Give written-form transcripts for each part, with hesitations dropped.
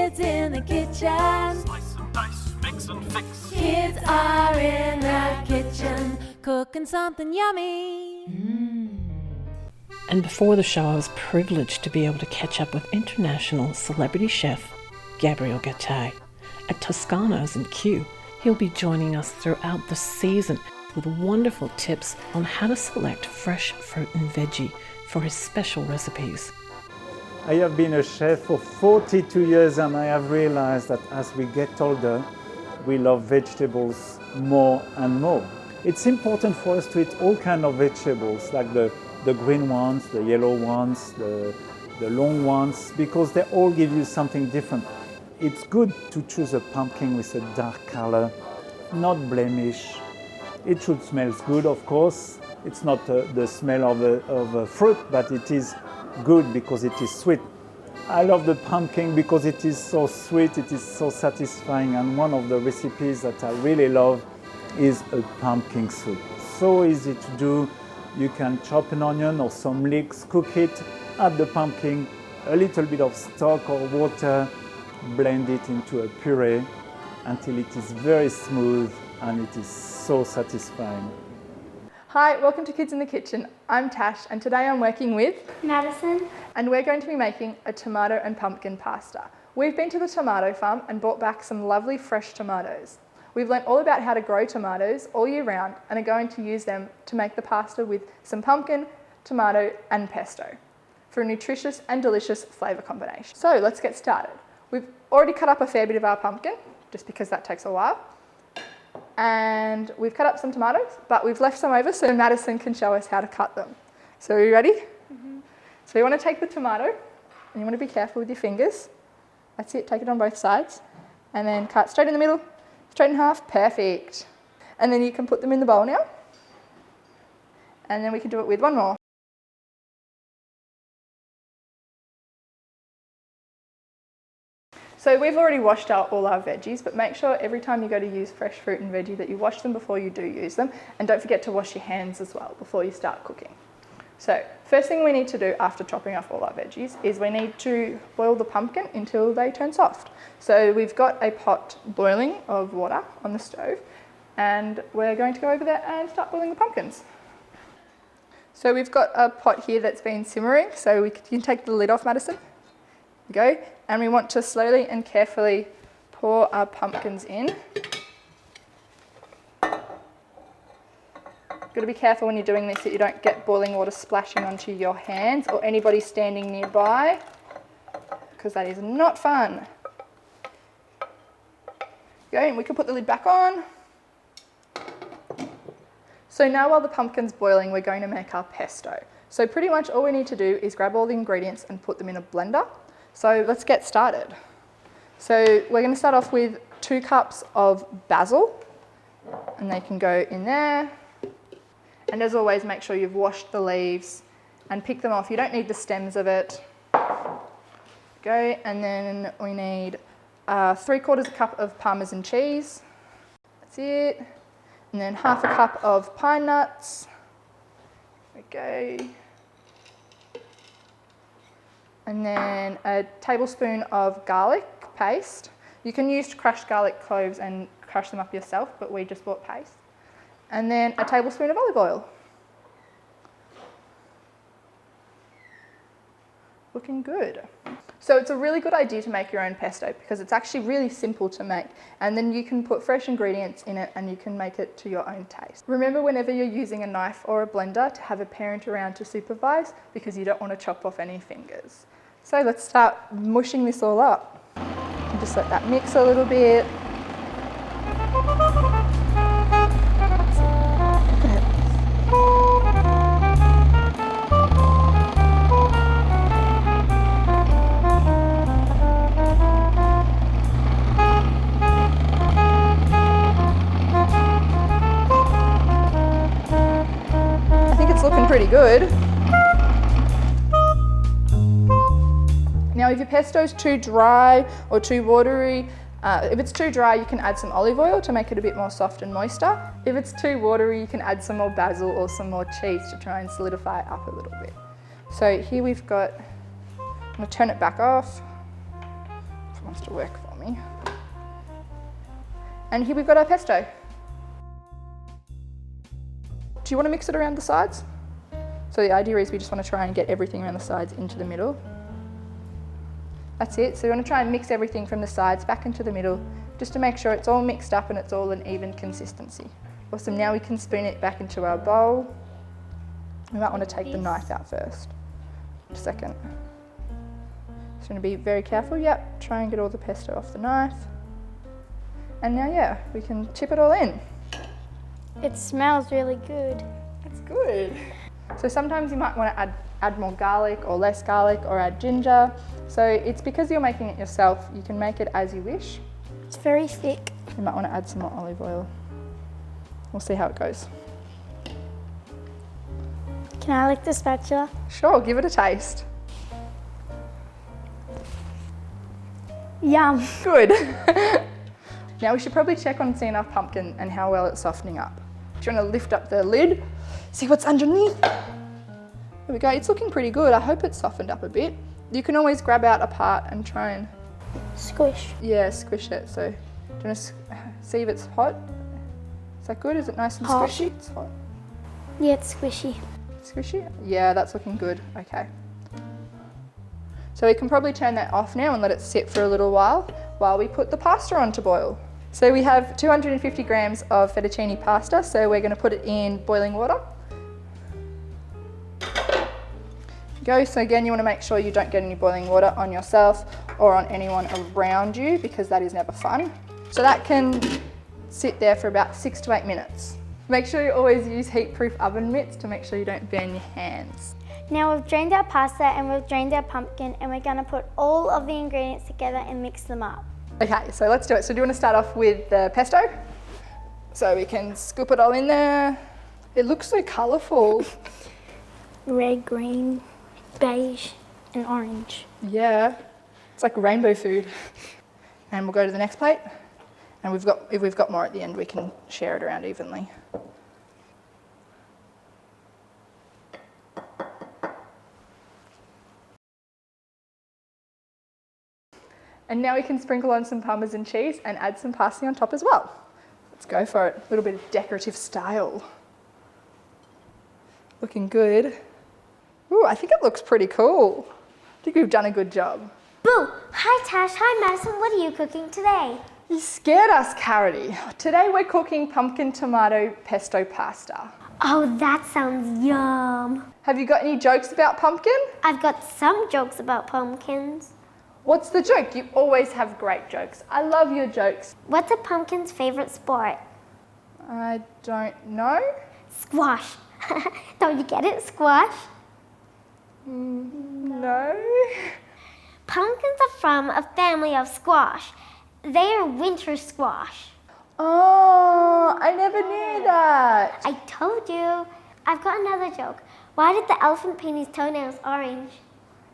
Kids in the kitchen. Slice and dice, mix and fix. Kids are in the kitchen, cooking something yummy. And before the show, I was privileged to be able to catch up with international celebrity chef Gabriel Gate at Toscano's in Kew. He'll be joining us throughout the season with wonderful tips on how to select fresh fruit and veggie for his special recipes. I have been a chef for 42 years and I have realized that as we get older, we love vegetables more and more. It's important for us to eat all kinds of vegetables, like the green ones, the yellow ones, the long ones, because they all give you something different. It's good to choose a pumpkin with a dark color, not blemish. It should smell good, of course. It's not the smell of a fruit, but it is good because it is sweet. I love the pumpkin because it is so sweet, it is so satisfying, and one of the recipes that I really love is a pumpkin soup. So easy to do. You can chop an onion or some leeks, cook it, add the pumpkin, a little bit of stock or water, blend it into a puree until it is very smooth and it is so satisfying. Hi, welcome to Kids in the Kitchen. I'm Tash and today I'm working with Madison. And we're going to be making a tomato and pumpkin pasta. We've been to the tomato farm and brought back some lovely fresh tomatoes. We've learnt all about how to grow tomatoes all year round and are going to use them to make the pasta with some pumpkin, tomato and pesto for a nutritious and delicious flavour combination. So let's get started. We've already cut up a fair bit of our pumpkin, just because that takes a while. And we've cut up some tomatoes, but we've left some over so Madison can show us how to cut them. So are you ready? Mm-hmm. So you want to take the tomato and you want to be careful with your fingers. That's it, take it on both sides. And then cut straight in the middle, straight in half, perfect. And then you can put them in the bowl now. And then we can do it with one more. So we've already washed out all our veggies, but make sure every time you go to use fresh fruit and veggie that you wash them before you do use them, and don't forget to wash your hands as well before you start cooking. So first thing we need to do after chopping off all our veggies is we need to boil the pumpkin until they turn soft. So we've got a pot boiling of water on the stove, and we're going to go over there and start boiling the pumpkins. So we've got a pot here that's been simmering, so we can take the lid off, Madison. There you go. And we want to slowly and carefully pour our pumpkins in. Got to be careful when you're doing this that you don't get boiling water splashing onto your hands or anybody standing nearby, because that is not fun. Okay, and we can put the lid back on. So now while the pumpkin's boiling, we're going to make our pesto. So pretty much all we need to do is grab all the ingredients and put them in a blender. So let's get started. So we're going to start off with 2 cups of basil, and they can go in there. And as always, make sure you've washed the leaves and pick them off. You don't need the stems of it. Go, and then we need 3/4 cup of Parmesan cheese. That's it. And then 1/2 cup of pine nuts. There we go. And then a tablespoon of garlic paste. You can use crushed garlic cloves and crush them up yourself, but we just bought paste. And then a tablespoon of olive oil. Looking good. So it's a really good idea to make your own pesto because it's actually really simple to make, and then you can put fresh ingredients in it and you can make it to your own taste. Remember, whenever you're using a knife or a blender, to have a parent around to supervise because you don't want to chop off any fingers. So let's start mushing this all up. And just let that mix a little bit. I think it's looking pretty good. Now if your pesto's too dry or too watery, if it's too dry you can add some olive oil to make it a bit more soft and moister. If it's too watery you can add some more basil or some more cheese to try and solidify it up a little bit. So here we've got, I'm going to turn it back off, wants to work for me. And here we've got our pesto. Do you want to mix it around the sides? So the idea is we just want to try and get everything around the sides into the middle. That's it. So you want to try and mix everything from the sides back into the middle, just to make sure it's all mixed up and it's all an even consistency. Awesome, now we can spoon it back into our bowl. We might want to take the knife out first. Just a second. Just going to be very careful. Yep, try and get all the pesto off the knife. And now, yeah, we can chip it all in. It smells really good. That's good. So sometimes you might want to add more garlic or less garlic or add ginger. So it's because you're making it yourself, you can make it as you wish. It's very thick. You might want to add some more olive oil. We'll see how it goes. Can I lick the spatula? Sure, give it a taste. Yum. Good. Now we should probably check on seeing our pumpkin and how well it's softening up. Do you want to lift up the lid, see what's underneath? There we go, it's looking pretty good. I hope it's softened up a bit. You can always grab out a part and try and Squish. yeah, squish it. So do you want to see if it's hot? Is that good? Is it nice and Hot. squishy? It's hot. Yeah, it's squishy. Squishy? Yeah, that's looking good. Okay. So we can probably turn that off now and let it sit for a little while we put the pasta on to boil. So we have 250 grams of fettuccine pasta, so we're going to put it in boiling water. Go. So again, you want to make sure you don't get any boiling water on yourself or on anyone around you, because that is never fun. So that can sit there for about 6 to 8 minutes. Make sure you always use heat-proof oven mitts to make sure you don't burn your hands. Now we've drained our pasta and we've drained our pumpkin, and we're going to put all of the ingredients together and mix them up. Okay, so let's do it. So do you want to start off with the pesto? So we can scoop it all in there. It looks so colourful. Red, green, beige and orange. Yeah, it's like rainbow food. And we'll go to the next plate. And if we've got more at the end, we can share it around evenly. And now we can sprinkle on some Parmesan cheese and add some parsley on top as well. Let's go for it. A little bit of decorative style. Looking good. Ooh, I think it looks pretty cool. I think we've done a good job. Boo! Hi Tash, hi Madison, what are you cooking today? You scared us, Carity. Today we're cooking pumpkin tomato pesto pasta. Oh, that sounds yum. Have you got any jokes about pumpkin? I've got some jokes about pumpkins. What's the joke? You always have great jokes. I love your jokes. What's a pumpkin's favorite sport? I don't know. Squash. Don't you get it? Squash? No. Pumpkins are from a family of squash. They are winter squash. Oh, I never knew that. I told you. I've got another joke. Why did the elephant paint his toenails orange?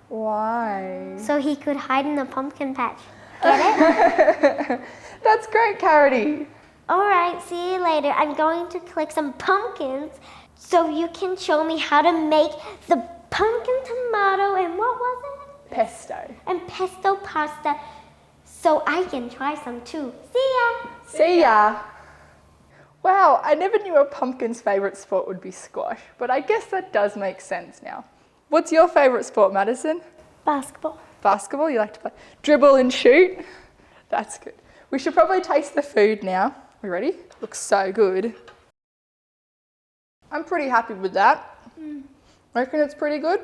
Why? So he could hide in the pumpkin patch. Get it? That's great, Carity. All right, see you later. I'm going to collect some pumpkins so you can show me how to make the pumpkin tomato and what was it? Pesto. And pesto pasta so I can try some too. See ya! See ya. Wow, I never knew a pumpkin's favourite sport would be squash, but I guess that does make sense now. What's your favourite sport, Madison? Basketball. Basketball, you like to play? Dribble and shoot? That's good. We should probably taste the food now. We ready? Looks so good. I'm pretty happy with that. Reckon it's pretty good?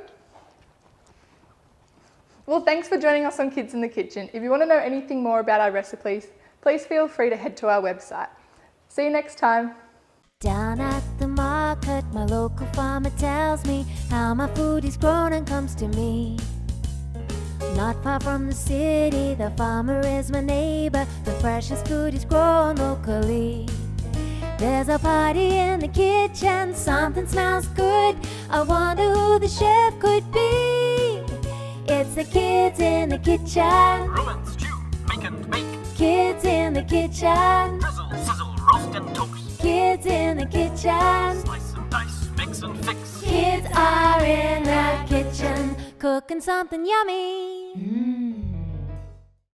Well, thanks for joining us on Kids in the Kitchen. If you want to know anything more about our recipes, please feel free to head to our website. See you next time. Down at the market, my local farmer tells me how my food is grown and comes to me. Not far from the city, the farmer is my neighbor. The freshest food is grown locally. There's a party in the kitchen, something smells good. I wonder who the chef could be. It's the kids in the kitchen. Brew and stew, make and bake. Kids in the kitchen. Drizzle, sizzle, roast and toast. Kids in the kitchen. Slice and dice, mix and fix. Kids are in the kitchen, cooking something yummy.